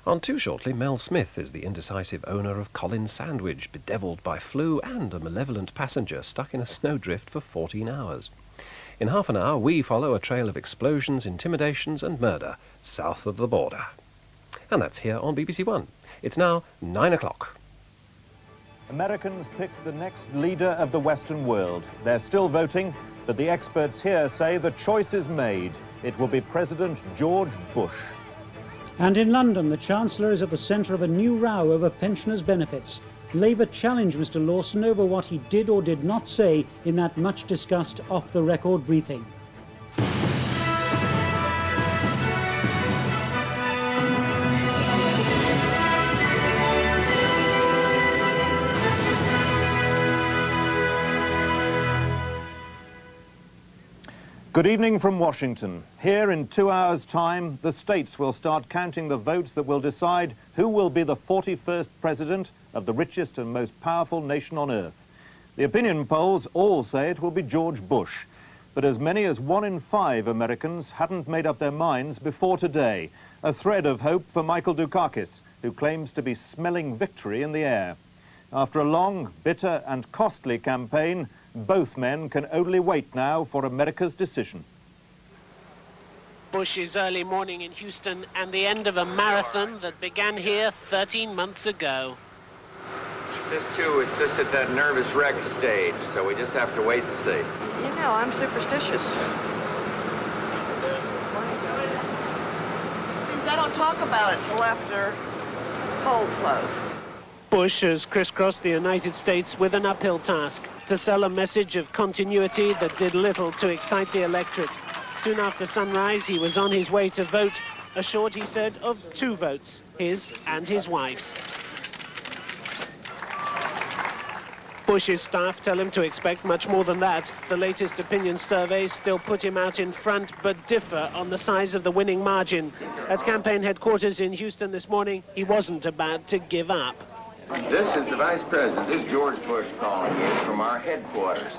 On Too Shortly, Mel Smith is the indecisive owner of Collins Sandwich, bedevilled by flu and a malevolent passenger stuck in a snowdrift for 14 hours. In half an hour, we follow a trail of explosions, intimidations and murder south of the border. And that's here on BBC One. It's now 9 o'clock. Americans pick the next leader of the Western world. They're still voting, but the experts here say the choice is made. It will be President George Bush. And in London, the Chancellor is at the centre of a new row over pensioners' benefits. Labour challenged Mr Lawson over what he did or did not say in that much-discussed off-the-record briefing. Good evening from Washington. Here in 2 hours' time, the states will start counting the votes that will decide who will be the 41st president of the richest and most powerful nation on earth. The opinion polls all say it will be George Bush, but as many as 1 in 5 Americans hadn't made up their minds before today. A thread of hope for Michael Dukakis, who claims to be smelling victory in the air. After a long, bitter and costly campaign, both men can only wait now for America's decision. Bush's early morning in Houston and the end of a marathon that began here 13 months ago. It's just at that nervous wreck stage, so we just have to wait and see. You know, I'm superstitious. I don't talk about it till after polls close. Bush has crisscrossed the United States with an uphill task to sell a message of continuity that did little to excite the electorate. Soon after sunrise, he was on his way to vote, assured, he said, of 2 votes, his and his wife's. Bush's staff tell him to expect much more than that. The latest opinion surveys still put him out in front, but differ on the size of the winning margin. At campaign headquarters in Houston this morning, he wasn't about to give up. This is the Vice President. This is George Bush calling you from our headquarters.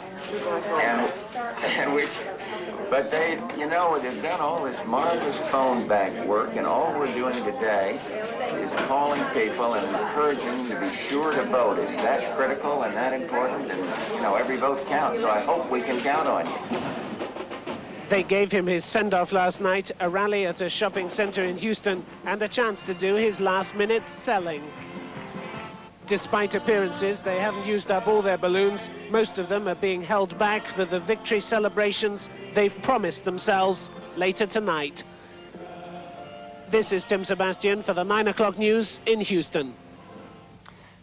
But they, you know, they've done all this marvelous phone bank work, and all we're doing today is calling people and encouraging them to be sure to vote. It's that critical and that important, and, you know, every vote counts, so I hope we can count on you. They gave him his send-off last night, a rally at a shopping center in Houston, and a chance to do his last-minute selling. Despite appearances, they haven't used up all their balloons. Most of them are being held back for the victory celebrations they've promised themselves later tonight. This is Tim Sebastian for the 9 o'clock news in Houston.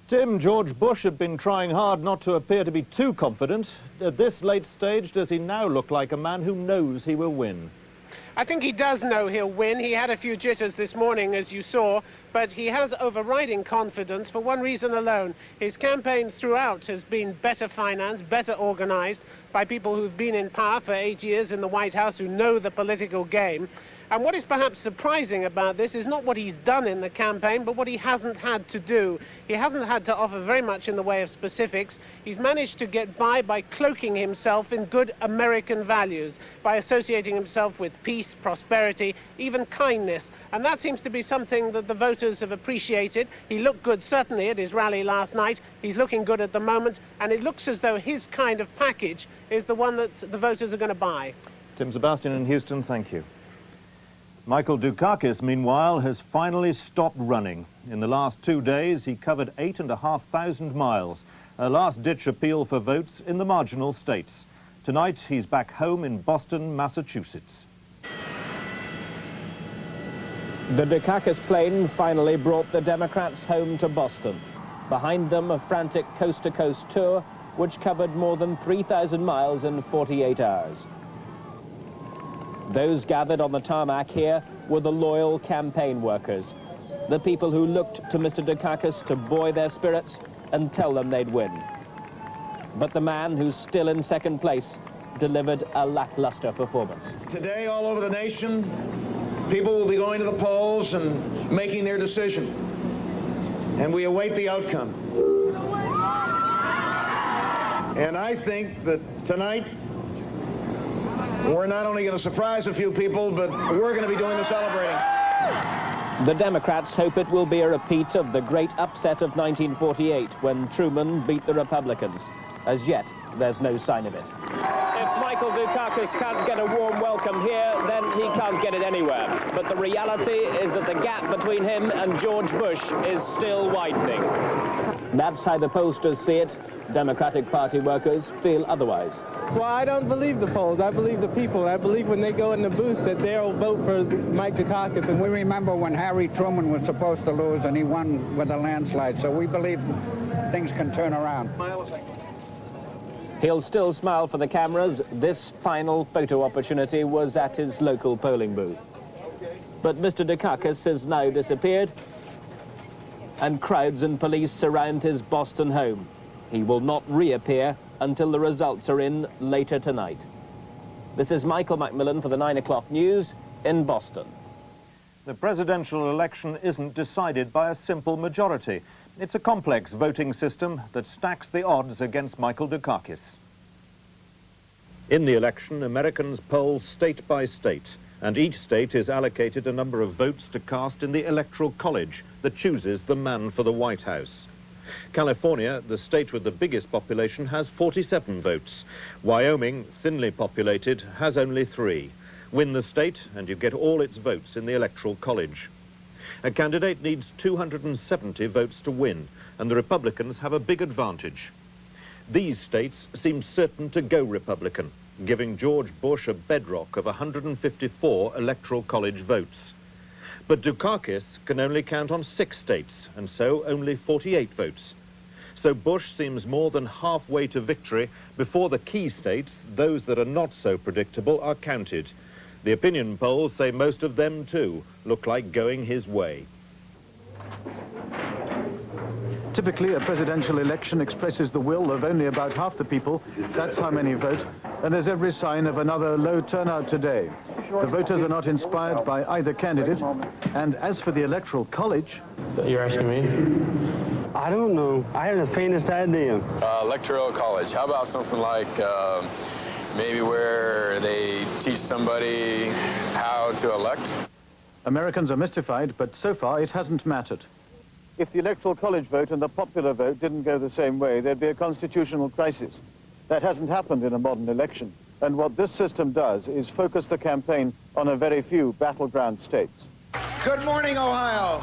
Tim, George Bush had been trying hard not to appear to be too confident. At this late stage, does he now look like a man who knows he will win? I think he does know he'll win. He had a few jitters this morning, as you saw, but he has overriding confidence for one reason alone. His campaign throughout has been better financed, better organized by people who've been in power for 8 years in the White House, who know the political game. And what is perhaps surprising about this is not what he's done in the campaign, but what he hasn't had to do. He hasn't had to offer very much in the way of specifics. He's managed to get by cloaking himself in good American values, by associating himself with peace, prosperity, even kindness. And that seems to be something that the voters have appreciated. He looked good, certainly, at his rally last night. He's looking good at the moment, and it looks as though his kind of package is the one that the voters are going to buy. Tim Sebastian in Houston, thank you. Michael Dukakis, meanwhile, has finally stopped running. In the last 2 days, he covered 8,500 miles, a last-ditch appeal for votes in the marginal states. Tonight, he's back home in Boston, Massachusetts. The Dukakis plane finally brought the Democrats home to Boston. Behind them, a frantic coast-to-coast tour, which covered more than 3,000 miles in 48 hours. Those gathered on the tarmac here were the loyal campaign workers, the people who looked to Mr. Dukakis to buoy their spirits and tell them they'd win. But the man who's still in second place delivered a lackluster performance. Today, all over the nation, people will be going to the polls and making their decision. And we await the outcome. And I think that tonight, we're not only going to surprise a few people, but we're going to be doing the celebrating. The Democrats hope it will be a repeat of the great upset of 1948 when Truman beat the Republicans. As yet, there's no sign of it. If Michael Dukakis can't get a warm welcome here, then he can't get it anywhere. But the reality is that the gap between him and George Bush is still widening. That's how the pollsters see it. Democratic Party workers feel otherwise. Well, I don't believe the polls. I believe the people. I believe when they go in the booth that they'll vote for Mike Dukakis. And we remember when Harry Truman was supposed to lose and he won with a landslide. So we believe things can turn around. He'll still smile for the cameras. This final photo opportunity was at his local polling booth. But Mr. Dukakis has now disappeared, and crowds and police surround his Boston home. He will not reappear until the results are in later tonight. This is Michael Macmillan for the 9 o'clock news in Boston. The presidential election isn't decided by a simple majority. It's a complex voting system that stacks the odds against Michael Dukakis. In the election, Americans poll state by state, and each state is allocated a number of votes to cast in the Electoral College that chooses the man for the White House. California, the state with the biggest population, has 47 votes. Wyoming, thinly populated, has only 3. Win the state and you get all its votes in the Electoral College. A candidate needs 270 votes to win, and the Republicans have a big advantage. These states seem certain to go Republican, giving George Bush a bedrock of 154 Electoral College votes. But Dukakis can only count on 6 states, and so only 48 votes. So Bush seems more than halfway to victory before the key states, those that are not so predictable, are counted. The opinion polls say most of them, too, look like going his way. Typically, a presidential election expresses the will of only about half the people. That's how many vote. And there's every sign of another low turnout today. The voters are not inspired by either candidate. And as for the Electoral College... You're asking me? I don't know. I have the faintest idea. Electoral College. How about something like maybe where they teach somebody how to elect? Americans are mystified, but so far it hasn't mattered. If the Electoral College vote and the popular vote didn't go the same way, there'd be a constitutional crisis. That hasn't happened in a modern election. And what this system does is focus the campaign on a very few battleground states. Good morning, Ohio.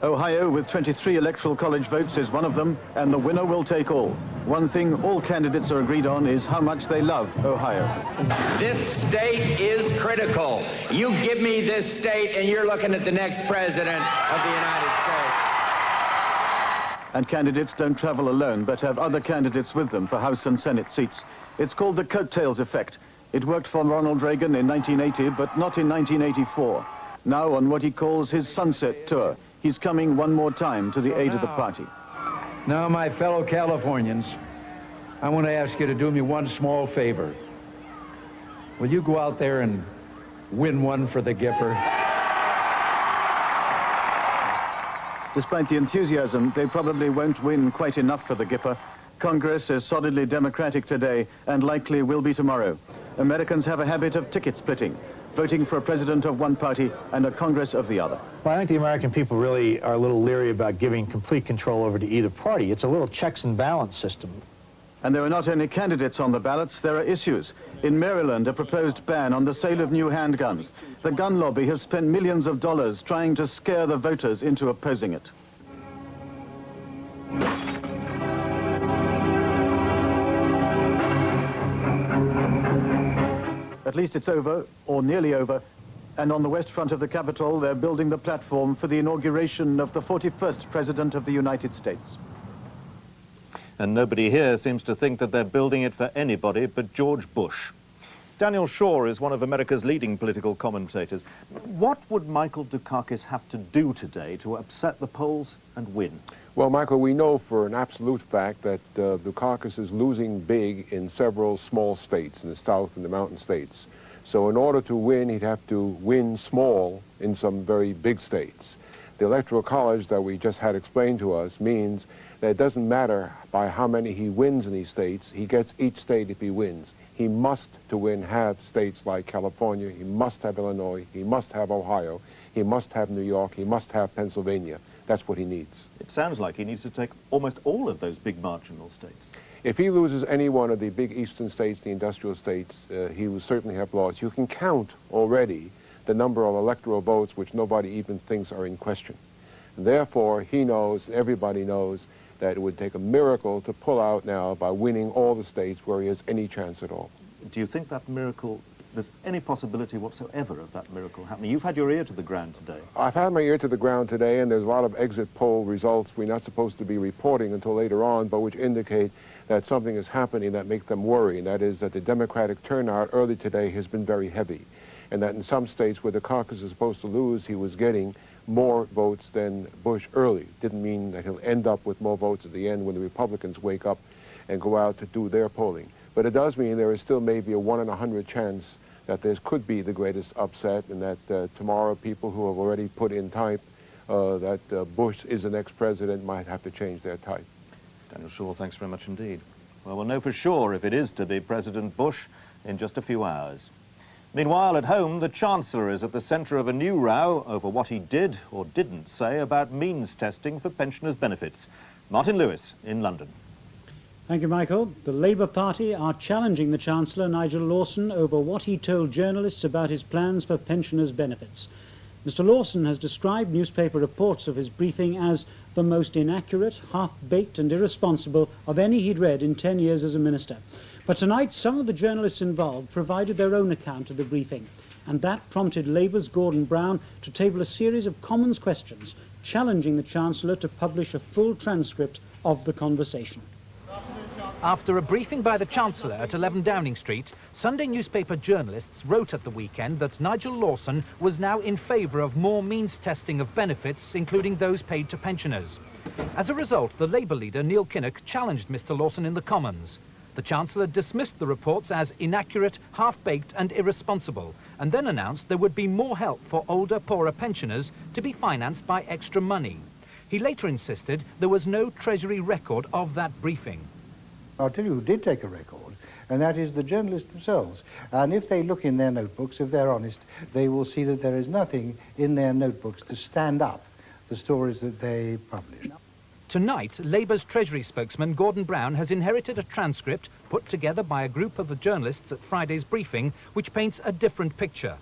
Ohio, with 23 Electoral College votes, is one of them, and the winner will take all. One thing all candidates are agreed on is how much they love Ohio. This state is critical. You give me this state and you're looking at the next president of the United States. And candidates don't travel alone, but have other candidates with them for House and Senate seats. It's called the coattails effect. It worked for Ronald Reagan in 1980, but not in 1984. Now on what he calls his sunset tour. He's coming one more time to the aid of the party. Now, my fellow Californians, I want to ask you to do me one small favor. Will you go out there and win one for the Gipper? Despite the enthusiasm, they probably won't win quite enough for the Gipper. Congress is solidly Democratic today and likely will be tomorrow. Americans have a habit of ticket splitting, voting for a president of one party and a Congress of the other. Well, I think the American people really are a little leery about giving complete control over to either party. It's a little checks and balance system. And there are not only candidates on the ballots, there are issues. In Maryland, a proposed ban on the sale of new handguns. The gun lobby has spent millions of dollars trying to scare the voters into opposing it. At least it's over, or nearly over, and on the west front of the Capitol, they're building the platform for the inauguration of the 41st President of the United States. And nobody here seems to think that they're building it for anybody but George Bush. Daniel Shaw is one of America's leading political commentators. What would Michael Dukakis have to do today to upset the polls and win? Well, Michael, we know for an absolute fact that Dukakis is losing big in several small states, in the South and the mountain states. So in order to win, he'd have to win small in some very big states. The Electoral College that we just had explained to us means that it doesn't matter by how many he wins in these states, he gets each state if he wins. he must, to win, have states like California, he must have Illinois, he must have Ohio, he must have New York, he must have Pennsylvania. That's what he needs. It sounds like he needs to take almost all of those big marginal states. If he loses any one of the big eastern states, the industrial states, he will certainly have lost. You can count already the number of electoral votes which nobody even thinks are in question. And therefore, he knows, and everybody knows, that it would take a miracle to pull out now by winning all the states where he has any chance at all. Do you think that miracle, there's any possibility whatsoever of that miracle happening? You've had your ear to the ground today. I've had my ear to the ground today, and there's a lot of exit poll results we're not supposed to be reporting until later on, but which indicate that something is happening that makes them worry, and that is that the Democratic turnout early today has been very heavy, and that in some states where the caucus is supposed to lose, he was getting more votes than Bush early. Didn't mean that he'll end up with more votes at the end when the Republicans wake up and go out to do their polling. But it does mean there is still maybe a 1 in 100 chance that there could be the greatest upset, and that tomorrow people who have already put in type that Bush is the next president might have to change their type. Daniel Shaw, thanks very much indeed. Well, we'll know for sure if it is to be President Bush in just a few hours. Meanwhile, at home, the Chancellor is at the centre of a new row over what he did or didn't say about means testing for pensioners' benefits. Martin Lewis in London. Thank you, Michael. The Labour Party are challenging the Chancellor, Nigel Lawson, over what he told journalists about his plans for pensioners' benefits. Mr. Lawson has described newspaper reports of his briefing as the most inaccurate, half-baked and irresponsible of any he'd read in 10 years as a minister. But tonight, some of the journalists involved provided their own account of the briefing, and that prompted Labour's Gordon Brown to table a series of Commons questions, challenging the Chancellor to publish a full transcript of the conversation. After a briefing by the Chancellor at 11 Downing Street, Sunday newspaper journalists wrote at the weekend that Nigel Lawson was now in favour of more means testing of benefits, including those paid to pensioners. As a result, the Labour leader, Neil Kinnock, challenged Mr. Lawson in the Commons. The Chancellor dismissed the reports as inaccurate, half-baked and irresponsible, and then announced there would be more help for older, poorer pensioners to be financed by extra money. He later insisted there was no Treasury record of that briefing. I'll tell you who did take a record, and that is the journalists themselves. And if they look in their notebooks, if they're honest, they will see that there is nothing in their notebooks to stand up the stories that they published. Tonight, Labour's Treasury spokesman Gordon Brown has inherited a transcript put together by a group of the journalists at Friday's briefing, which paints a different picture.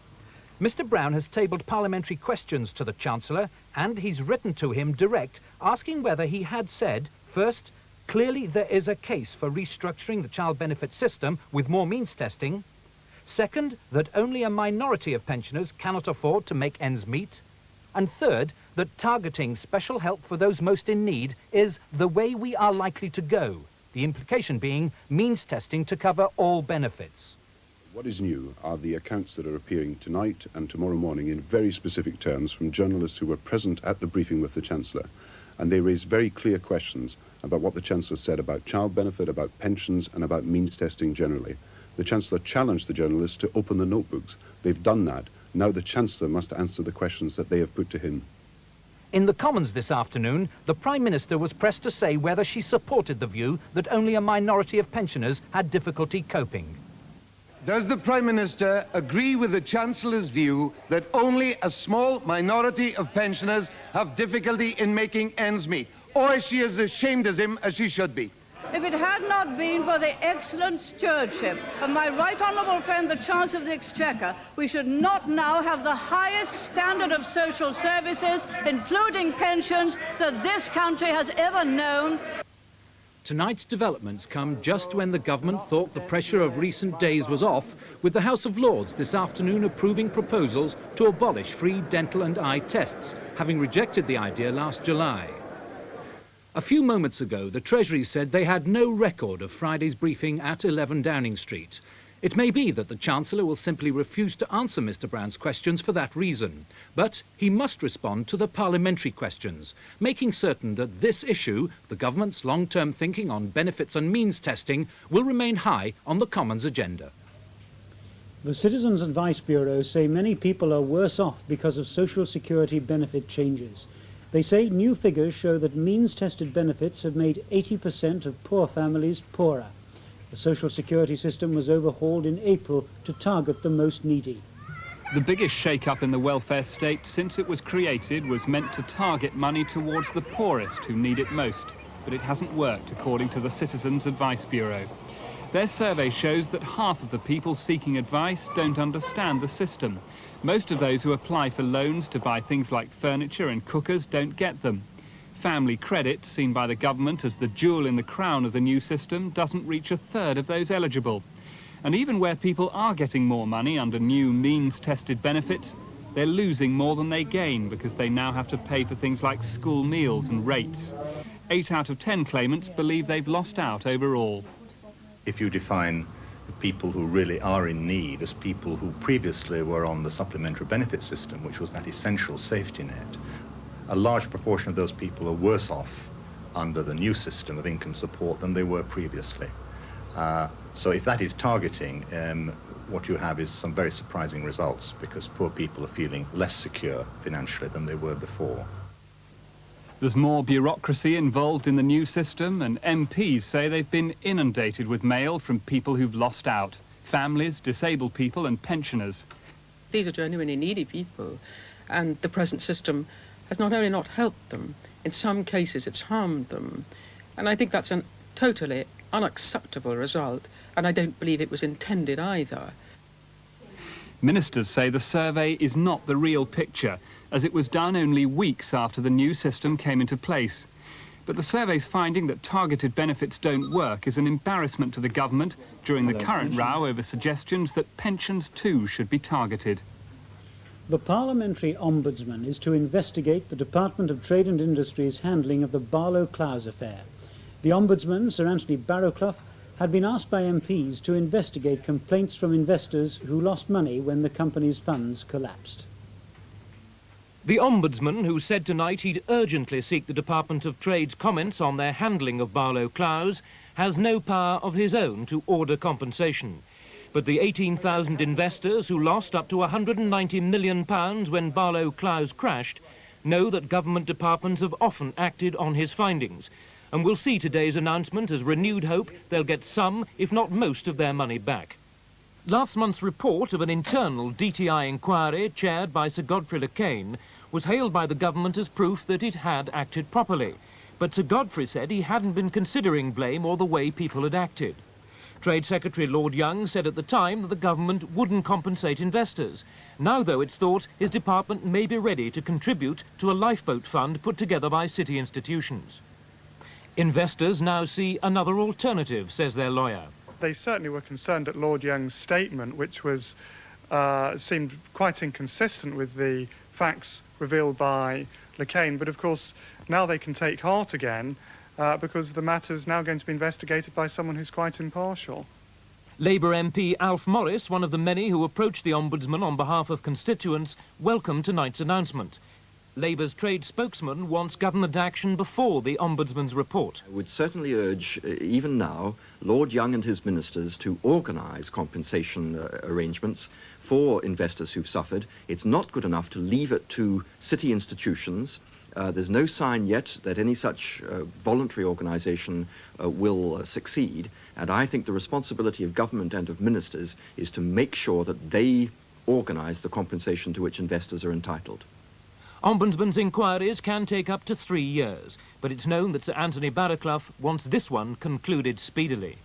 Mr. Brown has tabled parliamentary questions to the Chancellor, and he's written to him direct, asking whether he had said, first, clearly there is a case for restructuring the child benefit system with more means testing. Second, that only a minority of pensioners cannot afford to make ends meet. And third, that targeting special help for those most in need is the way we are likely to go, the implication being means testing to cover all benefits. What is new are the accounts that are appearing tonight and tomorrow morning in very specific terms from journalists who were present at the briefing with the Chancellor. And they raise very clear questions about what the Chancellor said about child benefit, about pensions and about means testing generally. The Chancellor challenged the journalists to open the notebooks. They've done that. Now the Chancellor must answer the questions that they have put to him. In the Commons this afternoon, the Prime Minister was pressed to say whether she supported the view that only a minority of pensioners had difficulty coping. Does the Prime Minister agree with the Chancellor's view that only a small minority of pensioners have difficulty in making ends meet? Or is she as ashamed as him as she should be? If it had not been for the excellent stewardship of my right honourable friend, the Chancellor of the Exchequer, we should not now have the highest standard of social services, including pensions, that this country has ever known. Tonight's developments come just when the government thought the pressure of recent days was off, with the House of Lords this afternoon approving proposals to abolish free dental and eye tests, having rejected the idea last July. A few moments ago, the Treasury said they had no record of Friday's briefing at 11 Downing Street. It may be that the Chancellor will simply refuse to answer Mr. Brown's questions for that reason, but he must respond to the parliamentary questions, making certain that this issue, the government's long-term thinking on benefits and means testing, will remain high on the Commons agenda. The Citizens Advice Bureau say many people are worse off because of social security benefit changes. They say new figures show that means-tested benefits have made 80% of poor families poorer. The social security system was overhauled in April to target the most needy. The biggest shake-up in the welfare state since it was created was meant to target money towards the poorest who need it most, but it hasn't worked, according to the Citizens Advice Bureau. Their survey shows that half of the people seeking advice don't understand the system. Most of those who apply for loans to buy things like furniture and cookers don't get them. Family credit, seen by the government as the jewel in the crown of the new system, doesn't reach a third of those eligible. And even where people are getting more money under new means-tested benefits, they're losing more than they gain because they now have to pay for things like school meals and rates. 8 out of 10 claimants believe they've lost out overall. If you define the people who really are in need as people who previously were on the supplementary benefit system, which was that essential safety net, a large proportion of those people are worse off under the new system of income support than they were previously. So if that is targeting, what you have is some very surprising results, because poor people are feeling less secure financially than they were before. There's more bureaucracy involved in the new system, and MPs say they've been inundated with mail from people who've lost out. Families, disabled people and pensioners. These are genuinely needy people, and the present system has not only not helped them, in some cases it's harmed them. And I think that's a totally unacceptable result, and I don't believe it was intended either. Ministers say the survey is not the real picture, as it was done only weeks after the new system came into place. But the survey's finding that targeted benefits don't work is an embarrassment to the government during the current row over suggestions that pensions too should be targeted. The Parliamentary Ombudsman is to investigate the Department of Trade and Industry's handling of the Barlow-Clowes affair. The Ombudsman, Sir Anthony Barrowclough, had been asked by MPs to investigate complaints from investors who lost money when the company's funds collapsed. The Ombudsman, who said tonight he'd urgently seek the Department of Trade's comments on their handling of Barlow-Clowes, has no power of his own to order compensation. But the 18,000 investors who lost up to £190 million when Barlow-Clowes crashed know that government departments have often acted on his findings, and will see today's announcement as renewed hope they'll get some, if not most, of their money back. Last month's report of an internal DTI inquiry chaired by Sir Godfrey Lekain was hailed by the government as proof that it had acted properly. But Sir Godfrey said he hadn't been considering blame or the way people had acted. Trade Secretary Lord Young said at the time that the government wouldn't compensate investors. Now, though, it's thought his department may be ready to contribute to a lifeboat fund put together by city institutions. Investors now see another alternative, says their lawyer. They certainly were concerned at Lord Young's statement, which was seemed quite inconsistent with the facts revealed by Lekain. But of course, now they can take heart again because the matter is now going to be investigated by someone who's quite impartial. Labour MP Alf Morris, one of the many who approached the Ombudsman on behalf of constituents, welcomed tonight's announcement. Labour's trade spokesman wants government action before the Ombudsman's report. I would certainly urge, even now, Lord Young and his ministers to organise compensation arrangements for investors who've suffered. It's not good enough to leave it to city institutions. There's no sign yet that any such voluntary organisation will succeed, and I think the responsibility of government and of ministers is to make sure that they organise the compensation to which investors are entitled. Ombudsman's inquiries can take up to 3 years, but it's known that Sir Anthony Barrowclough wants this one concluded speedily.